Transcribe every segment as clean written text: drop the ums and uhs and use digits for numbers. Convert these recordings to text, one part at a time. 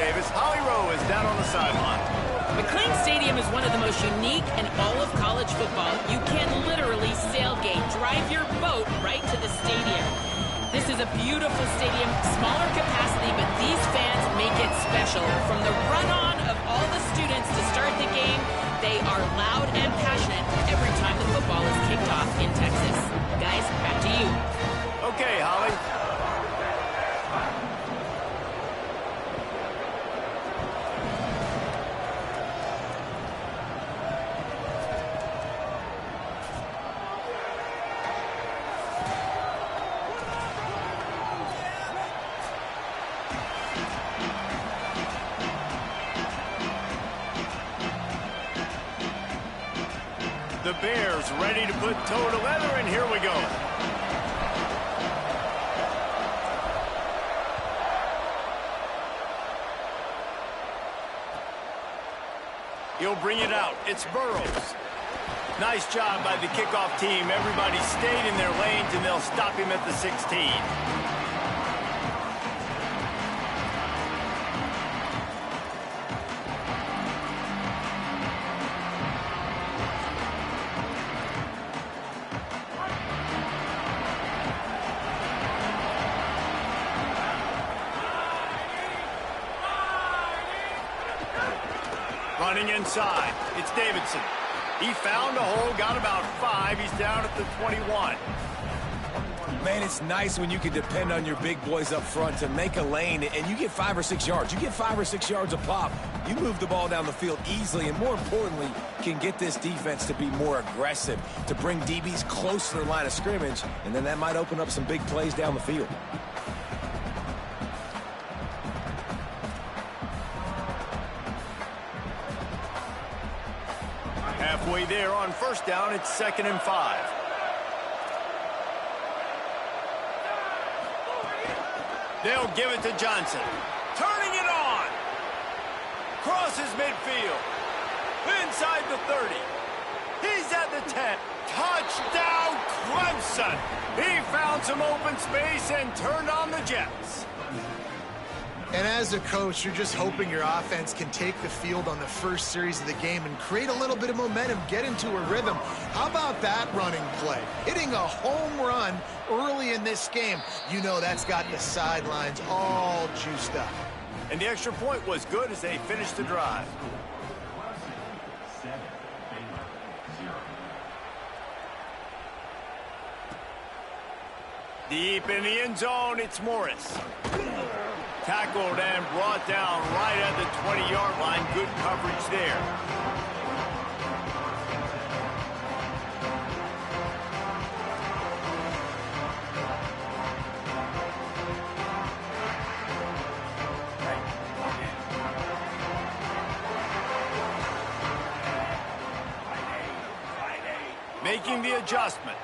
Davis. Holly Rowe is down on the sideline. McLean Stadium is one of the most unique in all of college football. You can literally sailgate, drive your boat right to the stadium. This is a beautiful stadium, smaller capacity, but these fans make it special. From the run-on of all the students to start the game, they are loud and passionate every time the football is kicked off in Texas. Guys, back to you. Okay, Holly. The Bears ready to put toe to leather, and here we go. He'll bring it out. It's Burrows. Nice job by the kickoff team. Everybody stayed in their lanes, and they'll stop him at the 16. Running inside, it's Davidson. He found a hole, got about 5. He's down at the 21. Man, it's nice when you can depend on your big boys up front to make a lane, and you get 5 or 6 yards. You get 5 or 6 yards a pop. You move the ball down the field easily, and more importantly, can get this defense to be more aggressive, to bring DBs close to their line of scrimmage, and then that might open up some big plays down the field. Halfway there on first down, it's 2nd and 5. They'll give it to Johnson. Turning it on. Crosses midfield. Inside the 30. He's at the 10. Touchdown, Clemson. He found some open space and turned on the Jets. And as a coach, you're just hoping your offense can take the field on the first series of the game and create a little bit of momentum, get into a rhythm. How about that running play? Hitting a home run early in this game. You know that's got the sidelines all juiced up. And the extra point was good as they finished the drive. Deep in the end zone, it's Morris. Tackled and brought down right at the 20-yard line. Good coverage there. Making the adjustment.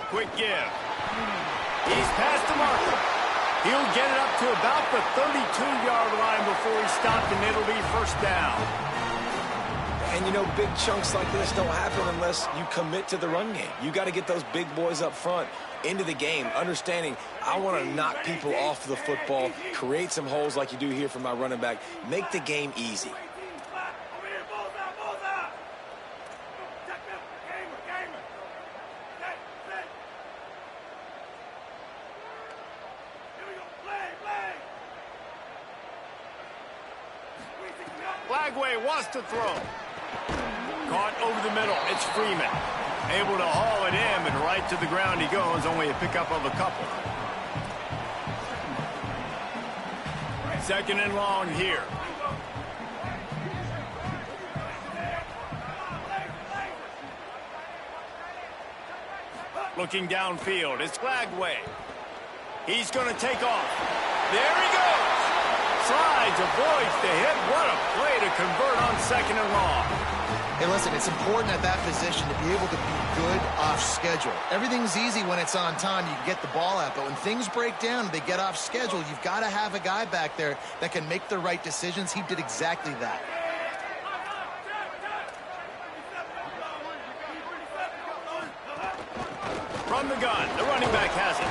Quick give. He's past the marker. He'll get it up to about the 32-yard line before he's stopped, and it'll be first down. And, you know, big chunks like this don't happen unless you commit to the run game. You got to get those big boys up front into the game, understanding I want to knock people off the football, create some holes like you do here for my running back, make the game easy. Flagway wants to throw. Caught over the middle. It's Freeman. Able to haul it in, and right to the ground he goes. Only a pickup of a couple. 2nd and long here. Looking downfield. It's Flagway. He's going to take off. There he goes. Slides, avoids the hit. What a play to convert on 2nd and long. Hey, listen, it's important at that position to be able to be good off schedule. Everything's easy when it's on time. You can get the ball out. But when things break down, they get off schedule, you've got to have a guy back there that can make the right decisions. He did exactly that. From the gun, the running back has it.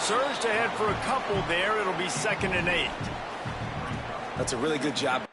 Surged ahead for a couple there. It'll be 2nd and 8. That's a really good job.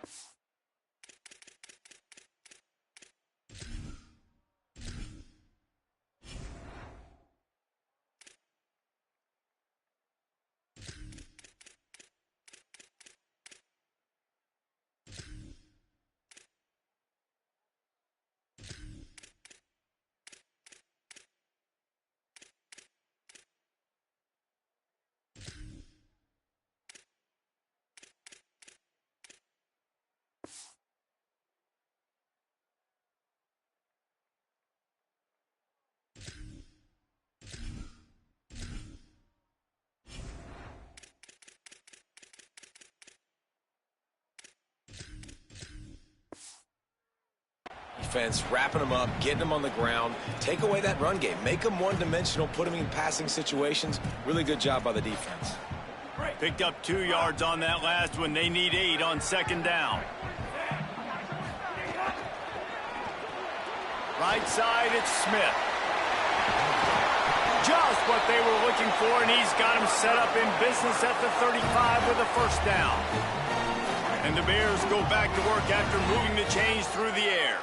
Defense wrapping them up, getting them on the ground, take away that run game, make them one-dimensional, put them in passing situations. Really good job by the defense. Picked up 2 yards on that last one. They need 8 on 2nd down. Right side, it's Smith. Just what they were looking for, and he's got him set up in business at the 35 with a 1st down. And the Bears go back to work after moving the chains through the air.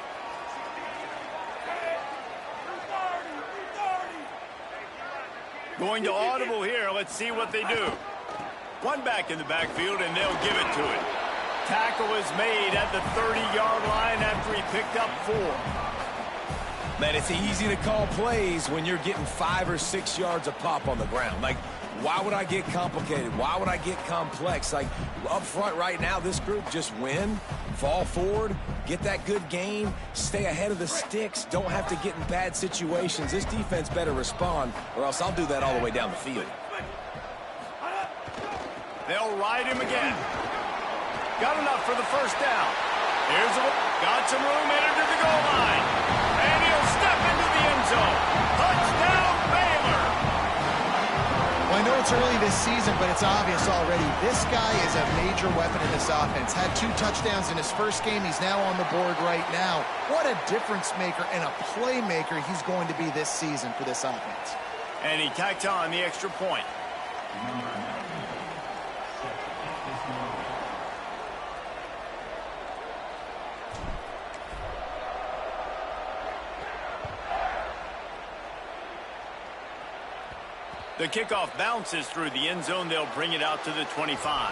Going to audible here. Let's see what they do. One back in the backfield, and they'll give it to it. Tackle is made at the 30-yard line after he picked up 4. Man, it's easy to call plays when you're getting 5 or 6 yards a pop on the ground. Like, why would I get complicated? Why would I get complex? Like, up front right now, this group just win, fall forward, get that good gain, stay ahead of the sticks, don't have to get in bad situations. This defense better respond, or else I'll do that all the way down the field. They'll ride him again. Got enough for the 1st down. Got some room in to the goal line. And he'll step into the end zone. Touchdown, Baylor! Well, I know it's early this season, but it's obvious already. This guy is a major weapon in this offense. Had 2 touchdowns in his first game. He's now on the board right now. What a difference maker and a playmaker he's going to be this season for this offense. And he tacked on the extra point. The kickoff bounces through the end zone. They'll bring it out to the 25.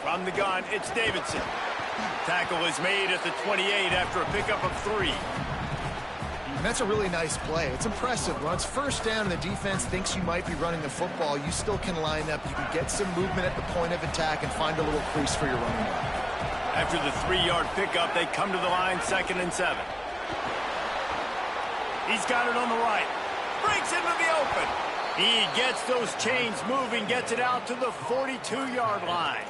From the gun, it's Davidson. Tackle is made at the 28 after a pickup of 3. And that's a really nice play. It's impressive. Once 1st down and the defense thinks you might be running the football, you still can line up. You can get some movement at the point of attack and find a little crease for your running back. After the 3-yard pickup, they come to the line, 2nd and 7. He's got it on the right. Breaks into the open. He gets those chains moving, gets it out to the 42-yard line.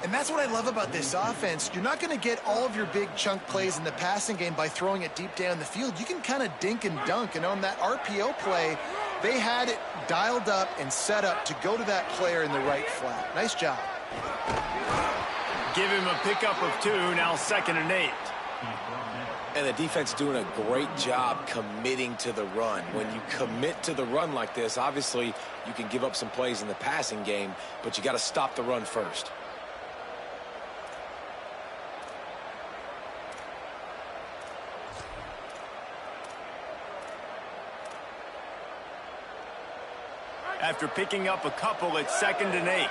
And that's what I love about this offense. You're not going to get all of your big chunk plays in the passing game by throwing it deep down the field. You can kind of dink and dunk. And on that RPO play, they had it dialed up and set up to go to that player in the right flat. Nice job. Give him a pickup of 2, now 2nd and 8. And the defense doing a great job committing to the run. When you commit to the run like this, obviously you can give up some plays in the passing game, but you got to stop the run first. After picking up a couple, it's 2nd and 8.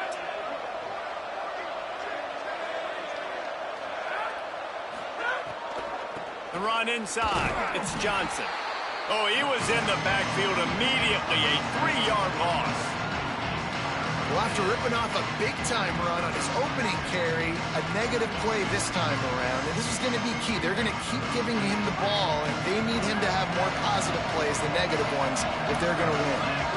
The run inside. It's Johnson. Oh, he was in the backfield immediately. A 3-yard loss. Well, after ripping off a big-time run on his opening carry, a negative play this time around. And this is going to be key. They're going to keep giving him the ball, and they need him to have more positive plays than negative ones if they're going to win.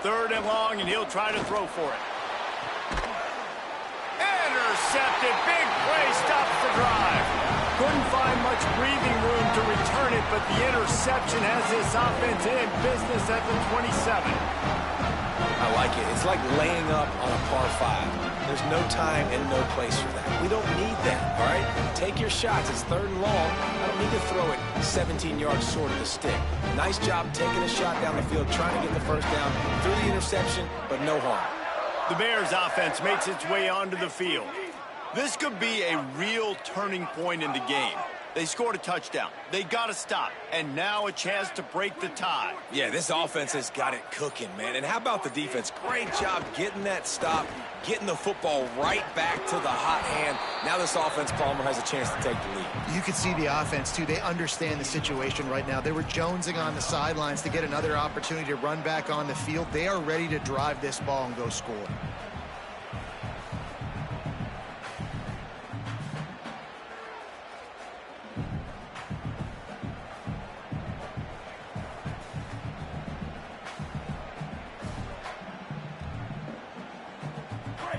3rd and long, and he'll try to throw for it. Intercepted. Big play stops the drive. Couldn't find much breathing room to return it, but the interception has this offense in business at the 27. I like it. It's like laying up on a par 5. There's no time and no place for that. We don't need that, all right? Take your shots. It's 3rd and long. I don't need to throw it 17 yards short of the stick. Nice job taking a shot down the field, trying to get the 1st down through the interception, but no harm. The Bears offense makes its way onto the field. This could be a real turning point in the game. They scored a touchdown. They got to stop. And now a chance to break the tie. Yeah, this offense has got it cooking, man. And how about the defense? Great job getting that stop, getting the football right back to the hot hand. Now this offense, Palmer, has a chance to take the lead. You can see the offense, too. They understand the situation right now. They were jonesing on the sidelines to get another opportunity to run back on the field. They are ready to drive this ball and go score.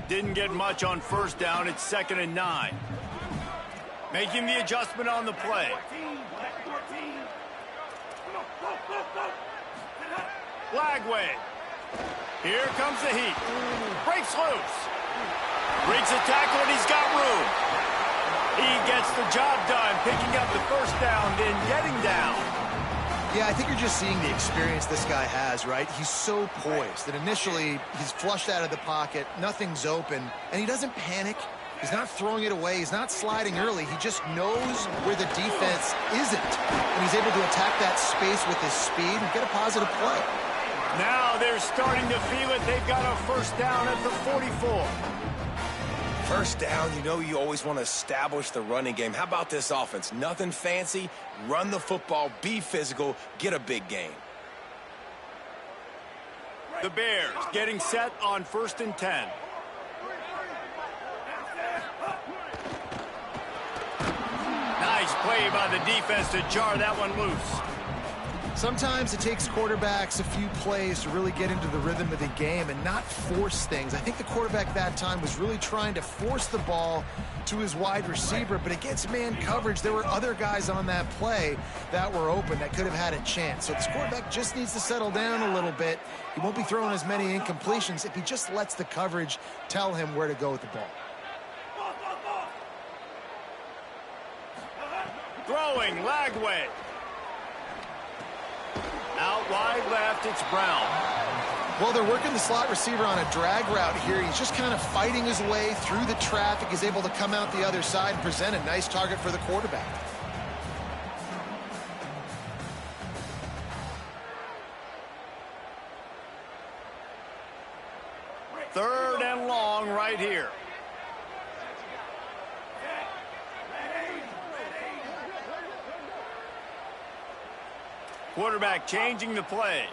Didn't get much on 1st down. It's 2nd and 9. Making the adjustment on the play. Lagway. Here comes the heat. Breaks loose. Breaks a tackle, and he's got room. He gets the job done, picking up the 1st down, then getting down. Yeah, I think you're just seeing the experience this guy has, right? He's so poised that initially he's flushed out of the pocket, nothing's open, and he doesn't panic. He's not throwing it away. He's not sliding early. He just knows where the defense isn't, and he's able to attack that space with his speed and get a positive play. Now they're starting to feel it. They've got a 1st down at the 44. 1st down, you know you always want to establish the running game. How about this offense? Nothing fancy. Run the football, be physical, get a big gain. The Bears getting set on 1st and 10. Nice play by the defense to jar that one loose. Sometimes it takes quarterbacks a few plays to really get into the rhythm of the game and not force things. I think the quarterback that time was really trying to force the ball to his wide receiver, but against man coverage, there were other guys on that play that were open that could have had a chance. So this quarterback just needs to settle down a little bit. He won't be throwing as many incompletions if he just lets the coverage tell him where to go with the ball. Throwing, Lagway. Out wide left, it's Brown. Well, they're working the slot receiver on a drag route here. He's just kind of fighting his way through the traffic. He's able to come out the other side and present a nice target for the quarterback. Third and long right here. Quarterback changing the play.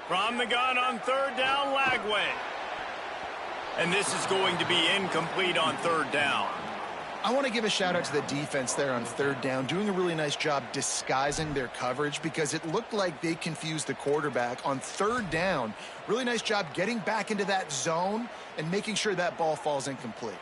From the gun on 3rd down, Lagway. And this is going to be incomplete on 3rd down. I want to give a shout out to the defense there on 3rd down, doing a really nice job disguising their coverage because it looked like they confused the quarterback on 3rd down. Really nice job getting back into that zone and making sure that ball falls incomplete.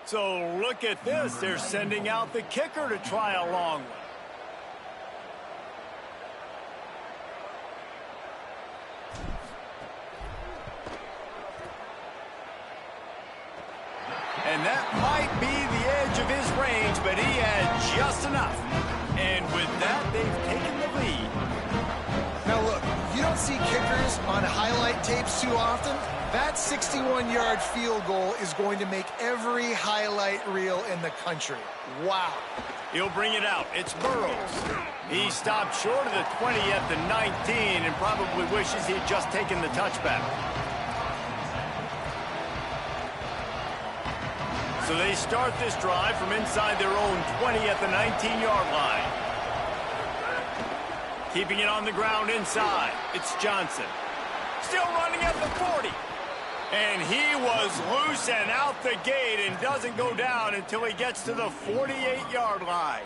So look at this. They're sending out the kicker to try a long one. And that might be the edge of his range, but he had just enough. And with that, they've taken the lead. Now look, you don't see kickers on highlight tapes too often. That 61-yard field goal is going to make every highlight reel in the country. Wow. He'll bring it out. It's Burrows. He stopped short of the 20 at the 19 and probably wishes he'd just taken the touchback. So they start this drive from inside their own 20 at the 19-yard line. Keeping it on the ground inside. It's Johnson. Still running at the 40. And he was loose and out the gate and doesn't go down until he gets to the 48-yard line.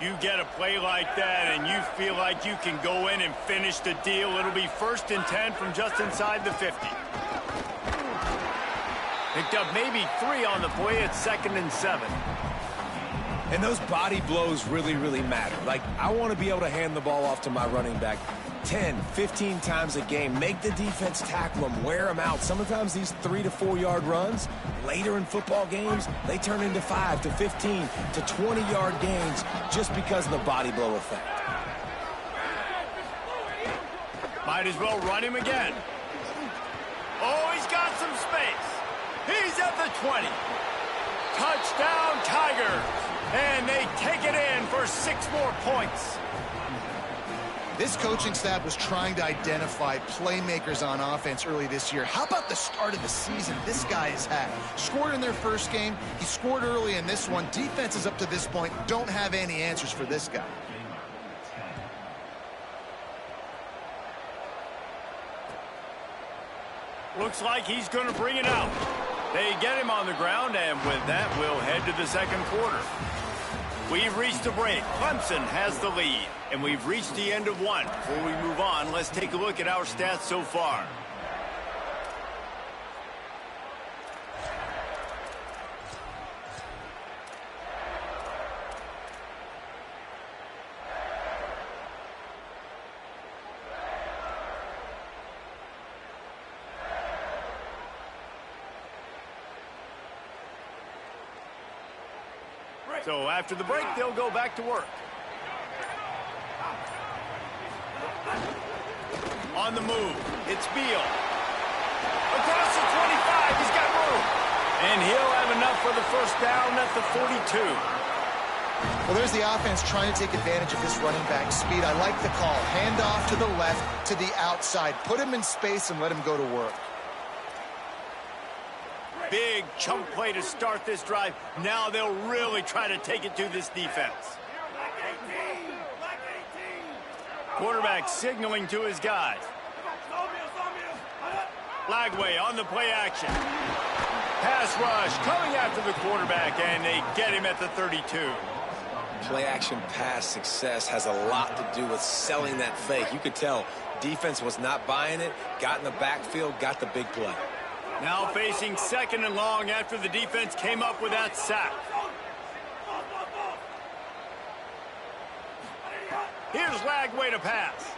You get a play like that and you feel like you can go in and finish the deal. It'll be 1st and 10 from just inside the 50. Picked up maybe 3 on the play at 2nd and 7. And those body blows really, really matter. Like, I want to be able to hand the ball off to my running back 10, 15 times a game. Make the defense tackle them, wear them out. Sometimes these 3 to 4 yard runs, later in football games, they turn into 5 to 15 to 20-yard gains just because of the body blow effect. Might as well run him again. Oh, he's got some space. He's at the 20. Touchdown, Tigers. And they take it in for 6 more points. This coaching staff was trying to identify playmakers on offense early this year. How about the start of the season this guy has had? Scored in their first game. He scored early in this one. Defenses up to this point don't have any answers for this guy. Looks like he's going to bring it out. They get him on the ground, and with that, we'll head to the 2nd quarter. We've reached a break. Clemson has the lead, and we've reached the end of one. Before we move on, let's take a look at our stats so far. So after the break, they'll go back to work. On the move, it's Beal. Across the 25, he's got room. And he'll have enough for the 1st down at the 42. Well, there's the offense trying to take advantage of this running back speed. I like the call. Hand off to the left, to the outside. Put him in space and let him go to work. Big chunk play to start this drive. Now they'll really try to take it to this defense. Quarterback signaling to his guys. Lagway on the play action. Pass rush coming after the quarterback, and they get him at the 32. Play action pass success has a lot to do with selling that fake. You could tell defense was not buying it, got in the backfield, got the big play. Now facing 2nd and long after the defense came up with that sack. Here's Lagway to pass.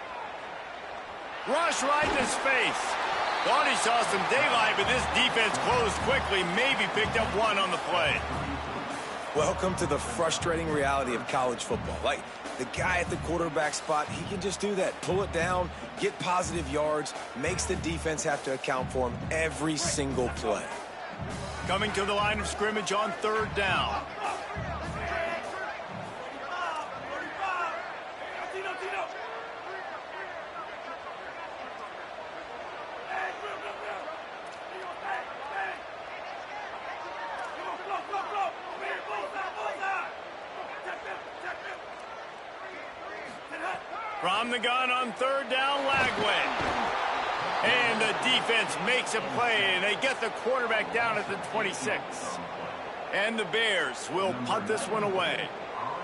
Rush right in his face. Thought he saw some daylight, but this defense closed quickly. Maybe picked up 1 on the play. Welcome to the frustrating reality of college football. Like, the guy at the quarterback spot, he can just do that. Pull it down, get positive yards, makes the defense have to account for him every single play. Coming to the line of scrimmage on 3rd down. From the gun on 3rd down, Lagway. And the defense makes a play, and they get the quarterback down at the 26. And the Bears will punt this one away.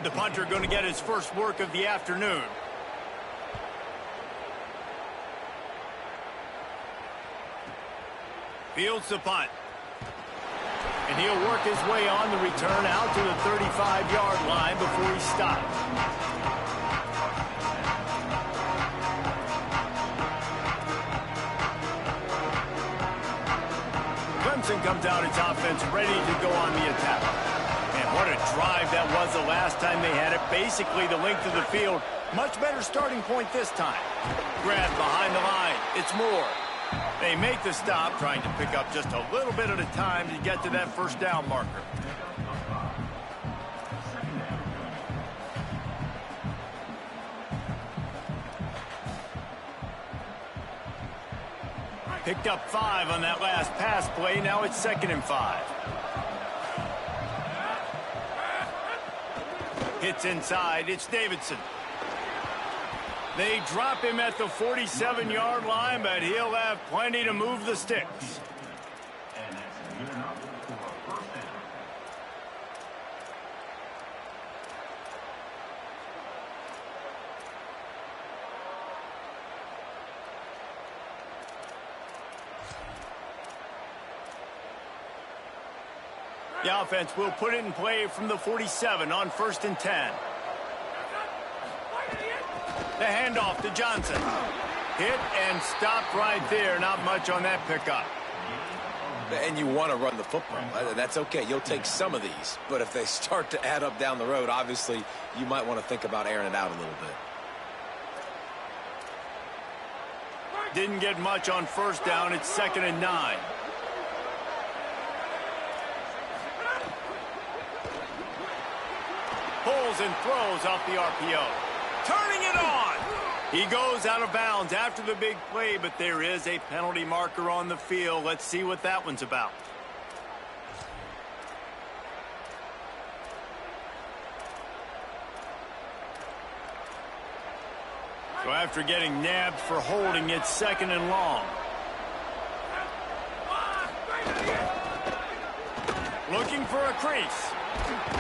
The punter going to get his first work of the afternoon. Fields the punt. And he'll work his way on the return out to the 35-yard line before he stops. Clemson comes out its offense ready to go on the attack. And what a drive that was the last time they had it. Basically the length of the field. Much better starting point this time. Grab behind the line. It's Moore. They make the stop, trying to pick up just a little bit at a time to get to that 1st down marker. Picked up 5 on that last pass play. Now it's 2nd and 5. Hits inside. It's Davidson. They drop him at the 47-yard line, but he'll have plenty to move the sticks. The offense will put it in play from the 47 on 1st and 10. The handoff to Johnson. Hit and stopped right there. Not much on that pickup. And you want to run the football. That's okay. You'll take some of these. But if they start to add up down the road, obviously, you might want to think about airing it out a little bit. Didn't get much on 1st down. It's 2nd and 9. Pulls and throws off the RPO. Turning it on. He goes out of bounds after the big play, but there is a penalty marker on the field. Let's see what that one's about. So after getting nabbed for holding, it's 2nd and long. Looking for a crease.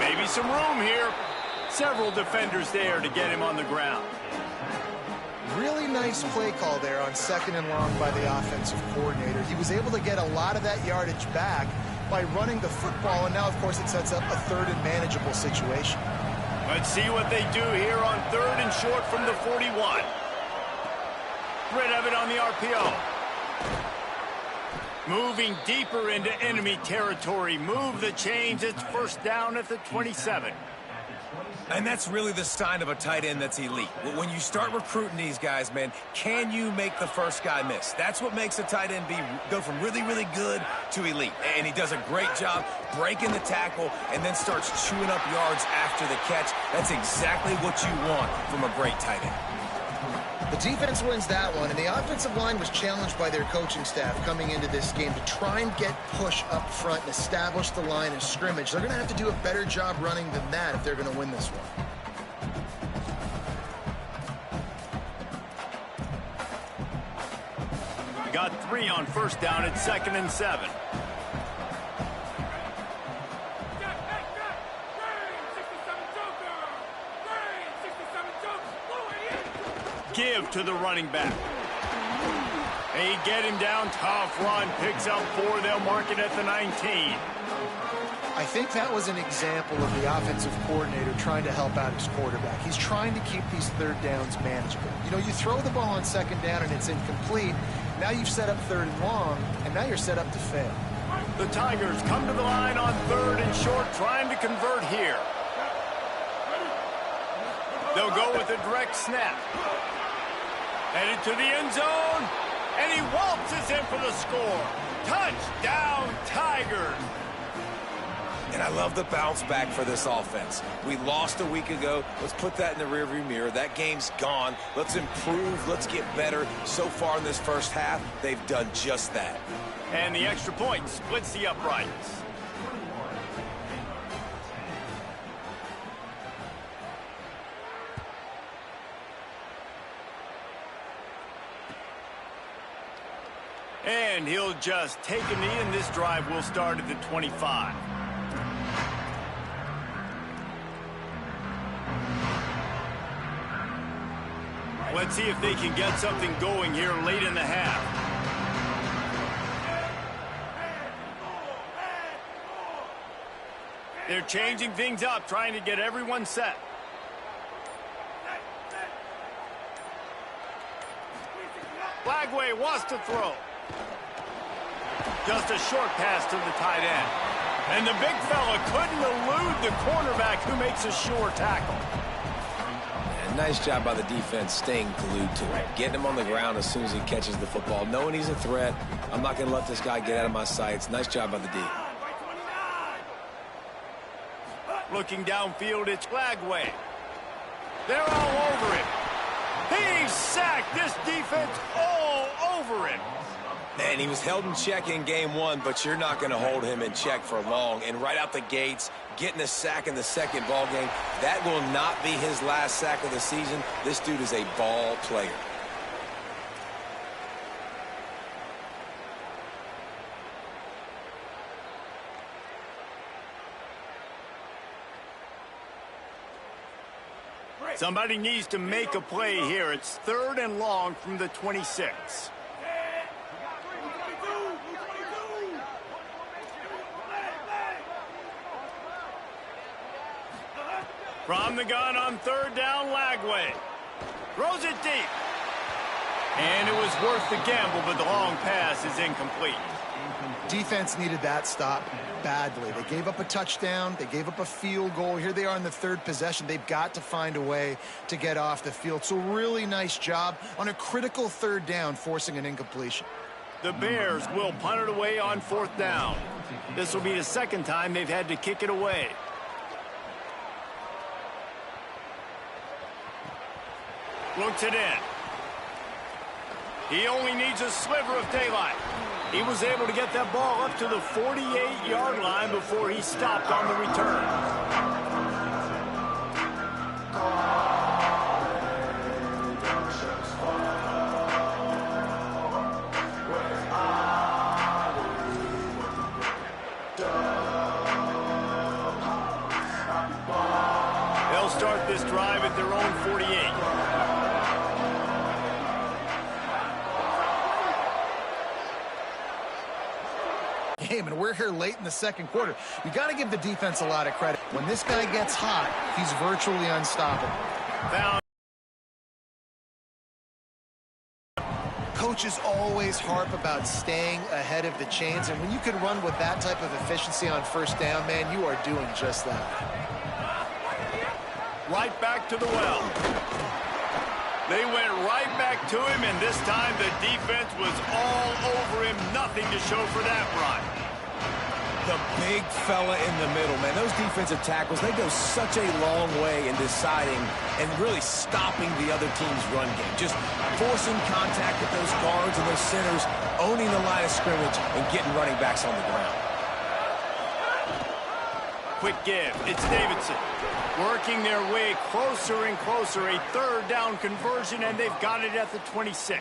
Maybe some room here. Several defenders there to get him on the ground. Really nice play call there on 2nd and long by the offensive coordinator. He was able to get a lot of that yardage back by running the football, and now, of course, it sets up a 3rd and manageable situation. Let's see what they do here on 3rd and short from the 41. Rid of it on the RPO. Moving deeper into enemy territory. Move the chains. It's 1st down at the 27. And that's really the sign of a tight end that's elite. When you start recruiting these guys, man, can you make the first guy miss? That's what makes a tight end go from really, really good to elite. And he does a great job breaking the tackle and then starts chewing up yards after the catch. That's exactly what you want from a great tight end. The defense wins that one, and the offensive line was challenged by their coaching staff coming into this game to try and get push up front and establish the line of scrimmage. They're going to have to do a better job running than that if they're going to win this one. We got 3 on 1st down at 2nd and 7. Give to the running back. They get him down. Tough run. Picks up 4. They'll mark it at the 19. I think that was an example of the offensive coordinator trying to help out his quarterback. He's trying to keep these 3rd downs manageable. You know, you throw the ball on 2nd down and it's incomplete. Now you've set up 3rd and long, and now you're set up to fail. The Tigers come to the line on 3rd and short, trying to convert here. They'll go with a direct snap. Headed to the end zone, and he waltzes in for the score. Touchdown, Tigers. And I love the bounce back for this offense. We lost a week ago. Let's put that in the rearview mirror. That game's gone. Let's improve. Let's get better. So far in this first half, they've done just that. And the extra point splits the uprights. And he'll just take a knee, and this drive will start at the 25. Let's see if they can get something going here late in the half. They're changing things up, trying to get everyone set. Flagway wants to throw. Just a short pass to the tight end. And the big fella couldn't elude the cornerback who makes a sure tackle. And nice job by the defense staying glued to him. Getting him on the ground as soon as he catches the football. Knowing he's a threat. I'm not going to let this guy get out of my sights. Nice job by the D. Looking downfield, it's Flagway. They're all over him. He's sacked. This defense all over him. And he was held in check in game one, but you're not going to hold him in check for long. And right out the gates, getting a sack in the second ball game, that will not be his last sack of the season. This dude is a ball player. Somebody needs to make a play here. It's 3rd and long from the 26. From the gun on 3rd down, Lagway. Throws it deep. And it was worth the gamble, but the long pass is incomplete. Defense needed that stop badly. They gave up a touchdown. They gave up a field goal. Here they are in the 3rd possession. They've got to find a way to get off the field. So really nice job on a critical 3rd down, forcing an incompletion. The Bears will punt it away on 4th down. This will be the 2nd time they've had to kick it away. Looks it in. He only needs a sliver of daylight. He was able to get that ball up to the 48-yard line before he stopped on the return. They'll start this drive at their own 48. Game, and we're here late in the 2nd quarter. You got to give the defense a lot of credit. When this guy gets hot, he's virtually unstoppable. Coaches always harp about staying ahead of the chains, and when you can run with that type of efficiency on 1st down, man, you are doing just that. Right back to the well. They went right back to him, and this time the defense was all over him. Nothing to show for that run. The big fella in the middle, man. Those defensive tackles, they go such a long way in deciding and really stopping the other team's run game. Just forcing contact with those guards and those centers, owning the line of scrimmage, and getting running backs on the ground. Quick give. It's Davidson. Working their way closer and closer. A 3rd down conversion, and they've got it at the 26.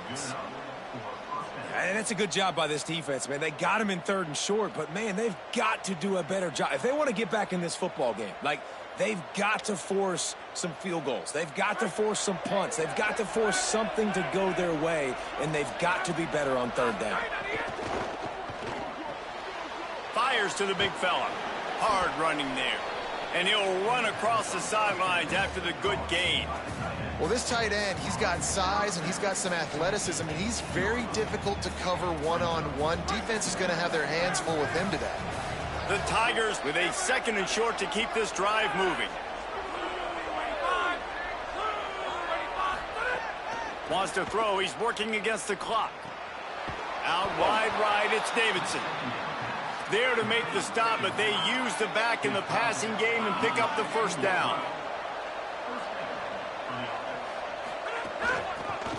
And that's a good job by this defense, man. They got him in 3rd and short, but, man, they've got to do a better job. If they want to get back in this football game, like, they've got to force some field goals. They've got to force some punts. They've got to force something to go their way, and they've got to be better on 3rd down. Fires to the big fella. Hard running there. And he'll run across the sidelines after the good gain. Well, this tight end, he's got size and he's got some athleticism, and he's very difficult to cover one-on-one. Defense is going to have their hands full with him today. The Tigers with a 2nd and short to keep this drive moving. Wants to throw. He's working against the clock. Out wide right, it's Davidson. There to make the stop, but they use the back in the passing game and pick up the 1st down.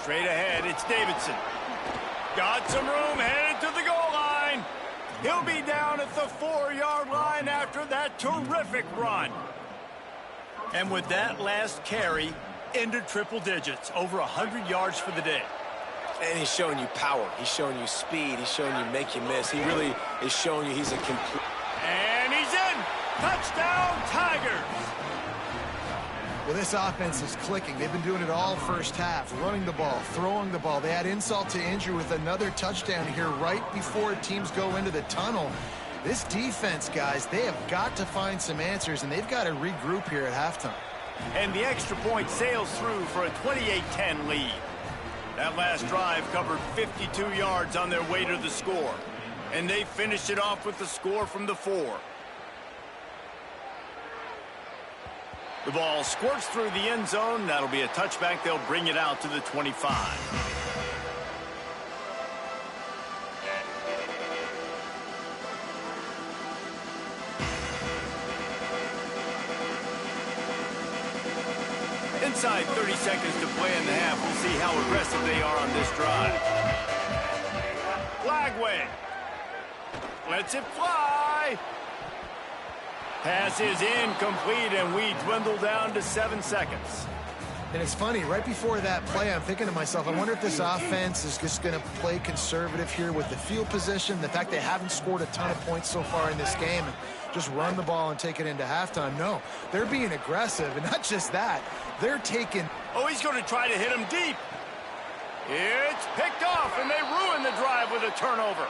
Straight ahead, it's Davidson. Got some room, headed to the goal line. He'll be down at the 4-yard line after that terrific run. And with that last carry, into triple digits, over 100 yards for the day. And he's showing you power. He's showing you speed. He's showing you make you miss. He really is showing you he's a complete... And he's in! Touchdown, Tigers! Well, this offense is clicking. They've been doing it all 1st half, running the ball, throwing the ball. They add insult to injury with another touchdown here right before teams go into the tunnel. This defense, guys, they have got to find some answers, and they've got to regroup here at halftime. And the extra point sails through for a 28-10 lead. That last drive covered 52 yards on their way to the score. And they finished it off with the score from the 4. The ball squirts through the end zone. That'll be a touchback. They'll bring it out to the 25. Inside 30 seconds to play in the half. We'll see how aggressive they are on this drive. Bagway. Lets it fly. Pass is incomplete, and we dwindle down to 7 seconds. And it's funny, right before that play, I'm thinking to myself, I wonder if this offense is just going to play conservative here with the field position, the fact they haven't scored a ton of points so far in this game, and just run the ball and take it into halftime. No, they're being aggressive, and not just that, they're taking... Oh, he's going to try to hit him deep. It's picked off, and they ruin the drive with a turnover.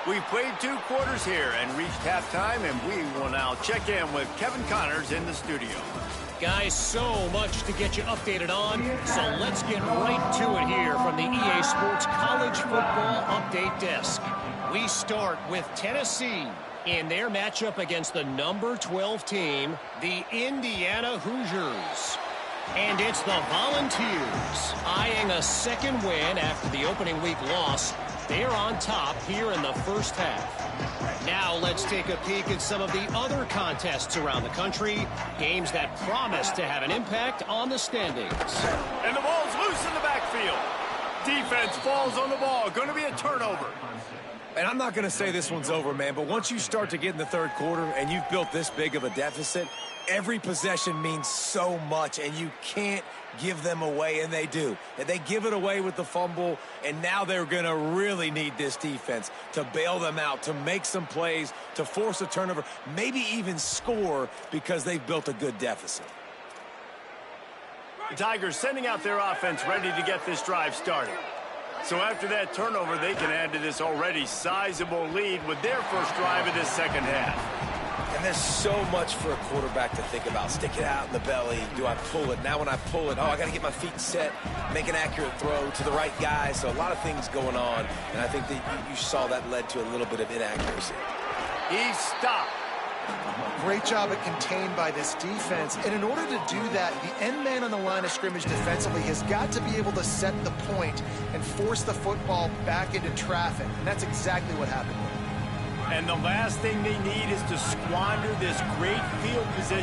We've played 2 quarters here and reached halftime, and we will now check in with Kevin Connors in the studio. Guys, so much to get you updated on, so let's get right to it here from the EA Sports College Football Update Desk. We start with Tennessee in their matchup against the number 12 team, the Indiana Hoosiers. And it's the Volunteers eyeing a second win after the opening week loss. They're on top here in the first half. Now let's take a peek at some of the other contests around the country, games that promise to have an impact on the standings. And the ball's loose in the backfield. Defense falls on the ball. Going to be a turnover. And I'm not going to say this one's over, man, but once you start to get in the third quarter and you've built this big of a deficit, every possession means so much, and you can't give them away, and they do. And they give it away with the fumble, and now they're going to really need this defense to bail them out, to make some plays, to force a turnover, maybe even score because they've built a good deficit. The Tigers sending out their offense ready to get this drive started. So after that turnover, they can add to this already sizable lead with their first drive of this second half. And there's so much for a quarterback to think about. Stick it out in the belly. Do I pull it? Now when I pull it, I got to get my feet set, make an accurate throw to the right guy. So a lot of things going on, and I think that you saw that led to a little bit of inaccuracy. He's stopped. Great job at contained by this defense. And in order to do that, the end man on the line of scrimmage defensively has got to be able to set the point and force the football back into traffic. And that's exactly what happened. And the last thing they need is to squander this great field position.